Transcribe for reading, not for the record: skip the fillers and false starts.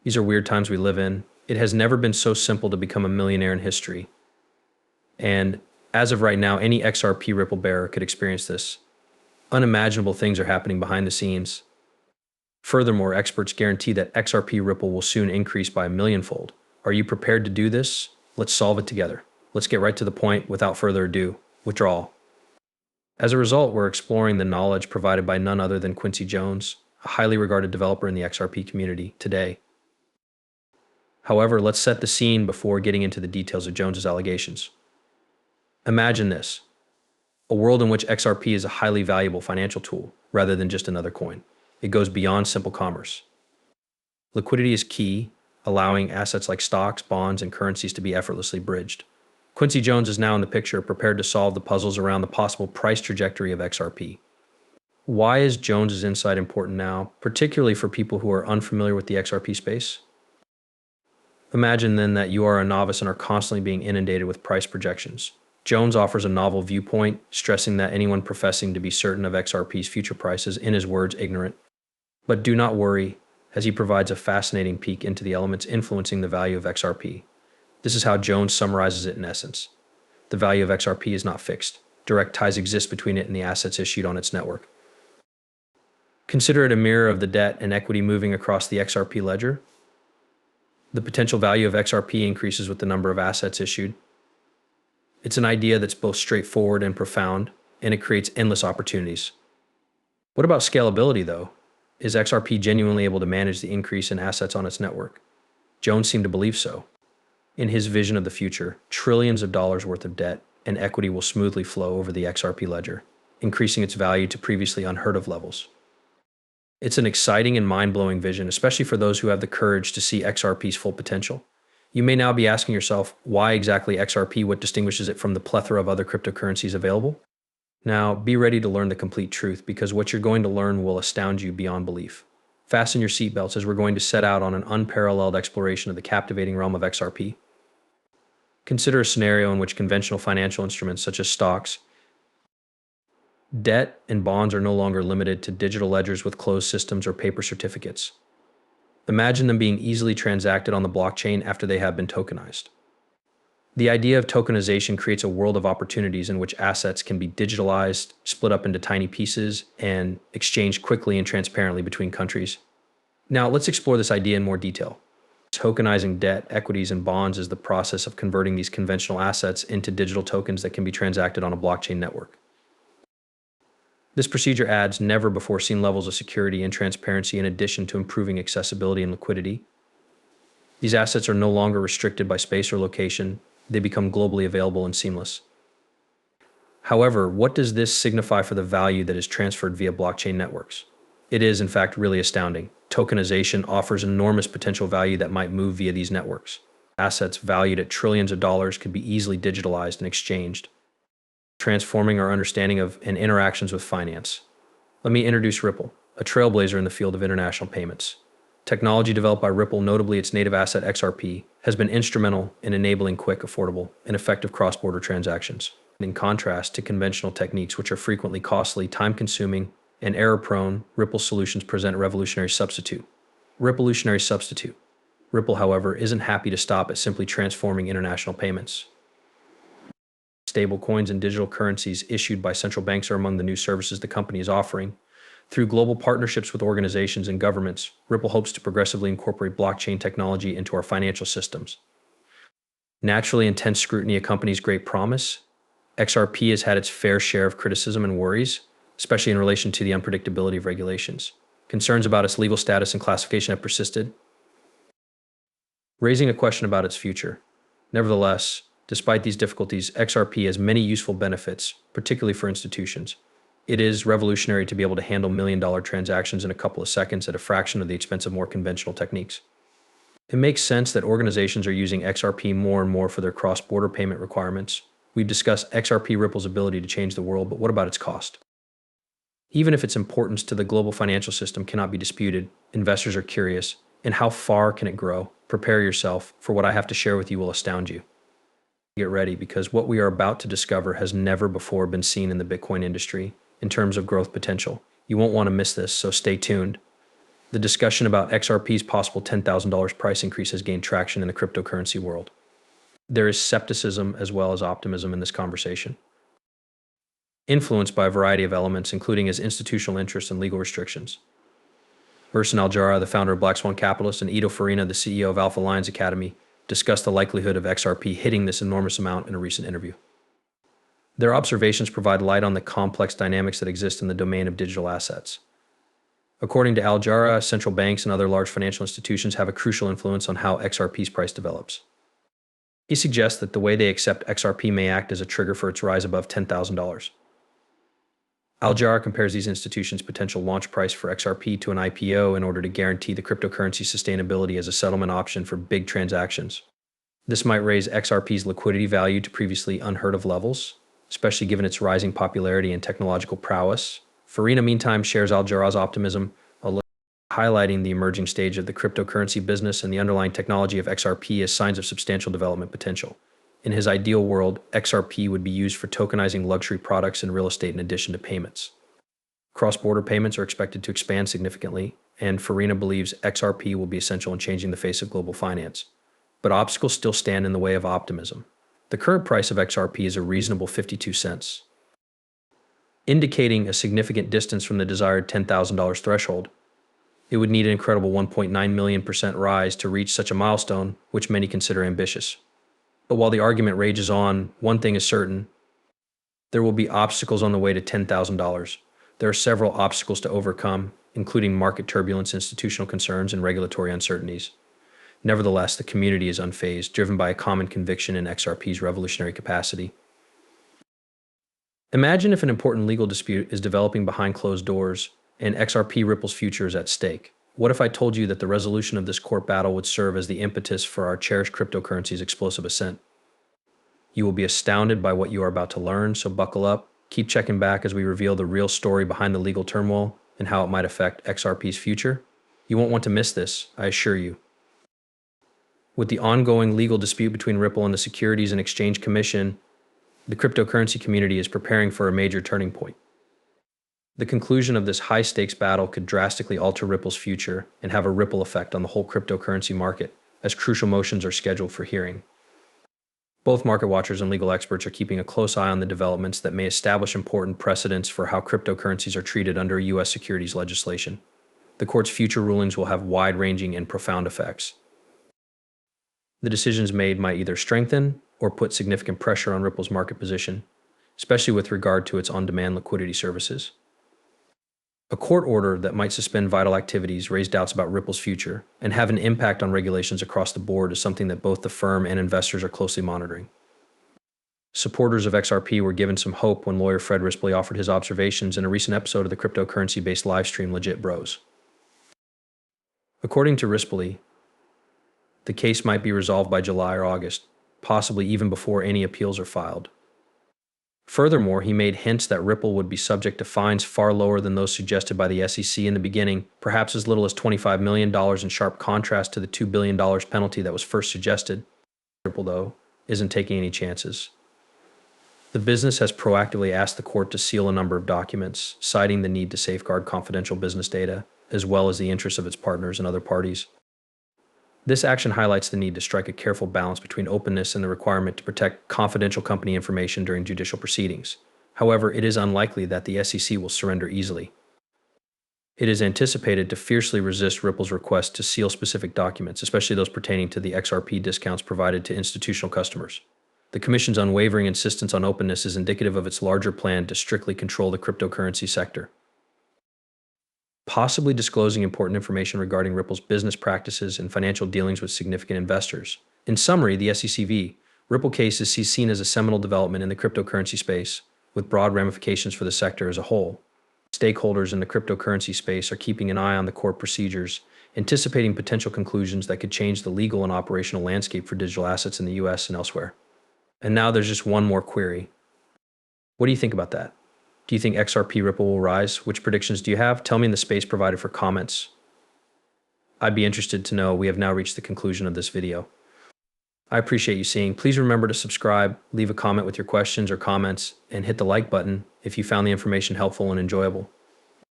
These are weird times we live in. It has never been so simple to become a millionaire in history. And as of right now, any XRP Ripple bearer could experience this. Unimaginable things are happening behind the scenes. Furthermore, experts guarantee that XRP Ripple will soon increase by a millionfold. Are you prepared to do this? Let's solve it together. Let's get right to the point without further ado. Withdrawal. As a result, we're exploring the knowledge provided by none other than Quincy Jones, a highly regarded developer in the XRP community today. However, let's set the scene before getting into the details of Jones's allegations. Imagine this: a world in which XRP is a highly valuable financial tool rather than just another coin. It goes beyond simple commerce. Liquidity is key, allowing assets like stocks, bonds, and currencies to be effortlessly bridged. Quincy Jones is now in the picture, prepared to solve the puzzles around the possible price trajectory of XRP. Why is Jones's insight important now, particularly for people who are unfamiliar with the XRP space? Imagine then that you are a novice and are constantly being inundated with price projections. Jones offers a novel viewpoint, stressing that anyone professing to be certain of XRP's future price is, in his words, ignorant. But do not worry, as he provides a fascinating peek into the elements influencing the value of XRP. This is how Jones summarizes it in essence. The value of XRP is not fixed. Direct ties exist between it and the assets issued on its network. Consider it a mirror of the debt and equity moving across the XRP ledger. The potential value of XRP increases with the number of assets issued. It's an idea that's both straightforward and profound, and it creates endless opportunities. What about scalability, though? Is XRP genuinely able to manage the increase in assets on its network? Jones seemed to believe so. In his vision of the future, trillions of dollars worth of debt and equity will smoothly flow over the XRP ledger, increasing its value to previously unheard of levels. It's an exciting and mind-blowing vision, especially for those who have the courage to see XRP's full potential. You may now be asking yourself, why exactly XRP? What distinguishes it from the plethora of other cryptocurrencies available? Now, be ready to learn the complete truth, because what you're going to learn will astound you beyond belief. Fasten your seatbelts, as we're going to set out on an unparalleled exploration of the captivating realm of XRP. Consider a scenario in which conventional financial instruments such as stocks, debt, and bonds are no longer limited to digital ledgers with closed systems or paper certificates. Imagine them being easily transacted on the blockchain after they have been tokenized. The idea of tokenization creates a world of opportunities in which assets can be digitalized, split up into tiny pieces, and exchanged quickly and transparently between countries. Now, let's explore this idea in more detail. Tokenizing debt, equities, and bonds is the process of converting these conventional assets into digital tokens that can be transacted on a blockchain network. This procedure adds never-before-seen levels of security and transparency, in addition to improving accessibility and liquidity. These assets are no longer restricted by space or location. They become globally available and seamless. However, what does this signify for the value that is transferred via blockchain networks? It is, in fact, really astounding. Tokenization offers enormous potential value that might move via these networks. Assets valued at trillions of dollars could be easily digitalized and exchanged, transforming our understanding of and interactions with finance. Let me introduce Ripple, a trailblazer in the field of international payments. Technology developed by Ripple, notably its native asset XRP, has been instrumental in enabling quick, affordable, and effective cross-border transactions. In contrast to conventional techniques, which are frequently costly, time-consuming, and error-prone, Ripple solutions present a revolutionary substitute. Ripple, however, isn't happy to stop at simply transforming international payments. Stablecoins and digital currencies issued by central banks are among the new services the company is offering. Through global partnerships with organizations and governments, Ripple hopes to progressively incorporate blockchain technology into our financial systems. Naturally, intense scrutiny accompanies great promise. XRP has had its fair share of criticism and worries, especially in relation to the unpredictability of regulations. Concerns about its legal status and classification have persisted, raising a question about its future. Nevertheless, despite these difficulties, XRP has many useful benefits, particularly for institutions. It is revolutionary to be able to handle million-dollar transactions in a couple of seconds at a fraction of the expense of more conventional techniques. It makes sense that organizations are using XRP more and more for their cross-border payment requirements. We've discussed XRP Ripple's ability to change the world, but what about its cost? Even if its importance to the global financial system cannot be disputed, investors are curious. And how far can it grow? Prepare yourself, for what I have to share with you will astound you. Get ready, because what we are about to discover has never before been seen in the Bitcoin industry in terms of growth potential. You won't want to miss this, so stay tuned. The discussion about XRP's possible $10,000 price increase has gained traction in the cryptocurrency world. There is skepticism as well as optimism in this conversation, influenced by a variety of elements, including his institutional interests and legal restrictions. Burson Aljara, the founder of Black Swan Capitalists, and Ido Farina, the CEO of Alpha Lions Academy, discussed the likelihood of XRP hitting this enormous amount in a recent interview. Their observations provide light on the complex dynamics that exist in the domain of digital assets. According to Aljara, central banks and other large financial institutions have a crucial influence on how XRP's price develops. He suggests that the way they accept XRP may act as a trigger for its rise above $10,000. Aljara compares these institutions' potential launch price for XRP to an IPO in order to guarantee the cryptocurrency's sustainability as a settlement option for big transactions. This might raise XRP's liquidity value to previously unheard of levels, especially given its rising popularity and technological prowess. Farina, meantime, shares Aljara's optimism, highlighting the emerging stage of the cryptocurrency business and the underlying technology of XRP as signs of substantial development potential. In his ideal world, XRP would be used for tokenizing luxury products and real estate in addition to payments. Cross-border payments are expected to expand significantly, and Farina believes XRP will be essential in changing the face of global finance. But obstacles still stand in the way of optimism. The current price of XRP is a reasonable 52 cents, indicating a significant distance from the desired $10,000 threshold. It would need an incredible 1.9 million% rise to reach such a milestone, which many consider ambitious. But while the argument rages on, one thing is certain: there will be obstacles on the way to $10,000. There are several obstacles to overcome, including market turbulence, institutional concerns, and regulatory uncertainties. Nevertheless, the community is unfazed, driven by a common conviction in XRP's revolutionary capacity. Imagine if an important legal dispute is developing behind closed doors and XRP Ripple's future is at stake. What if I told you that the resolution of this court battle would serve as the impetus for our cherished cryptocurrency's explosive ascent? You will be astounded by what you are about to learn, so buckle up. Keep checking back as we reveal the real story behind the legal turmoil and how it might affect XRP's future. You won't want to miss this, I assure you. With the ongoing legal dispute between Ripple and the Securities and Exchange Commission, the cryptocurrency community is preparing for a major turning point. The conclusion of this high-stakes battle could drastically alter Ripple's future and have a ripple effect on the whole cryptocurrency market, as crucial motions are scheduled for hearing. Both market watchers and legal experts are keeping a close eye on the developments that may establish important precedents for how cryptocurrencies are treated under U.S. securities legislation. The court's future rulings will have wide-ranging and profound effects. The decisions made might either strengthen or put significant pressure on Ripple's market position, especially with regard to its on-demand liquidity services. A court order that might suspend vital activities, raise doubts about Ripple's future, and have an impact on regulations across the board is something that both the firm and investors are closely monitoring. Supporters of XRP were given some hope when lawyer Fred Rispoli offered his observations in a recent episode of the cryptocurrency-based livestream Legit Bros. According to Rispoli, the case might be resolved by July or August, possibly even before any appeals are filed. Furthermore, he made hints that Ripple would be subject to fines far lower than those suggested by the SEC in the beginning, perhaps as little as $25 million, in sharp contrast to the $2 billion penalty that was first suggested. Ripple, though, isn't taking any chances. The business has proactively asked the court to seal a number of documents, citing the need to safeguard confidential business data, as well as the interests of its partners and other parties. This action highlights the need to strike a careful balance between openness and the requirement to protect confidential company information during judicial proceedings. However, it is unlikely that the SEC will surrender easily. It is anticipated to fiercely resist Ripple's request to seal specific documents, especially those pertaining to the XRP discounts provided to institutional customers. The Commission's unwavering insistence on openness is indicative of its larger plan to strictly control the cryptocurrency sector, possibly disclosing important information regarding Ripple's business practices and financial dealings with significant investors. In summary, the SEC Ripple case is seen as a seminal development in the cryptocurrency space, with broad ramifications for the sector as a whole. Stakeholders in the cryptocurrency space are keeping an eye on the court procedures, anticipating potential conclusions that could change the legal and operational landscape for digital assets in the US and elsewhere. And now there's just one more query. What do you think about that? Do you think XRP Ripple will rise? Which predictions do you have? Tell me in the space provided for comments. I'd be interested to know. We have now reached the conclusion of this video. I appreciate you seeing. Please remember to subscribe, leave a comment with your questions or comments, and hit the like button if you found the information helpful and enjoyable.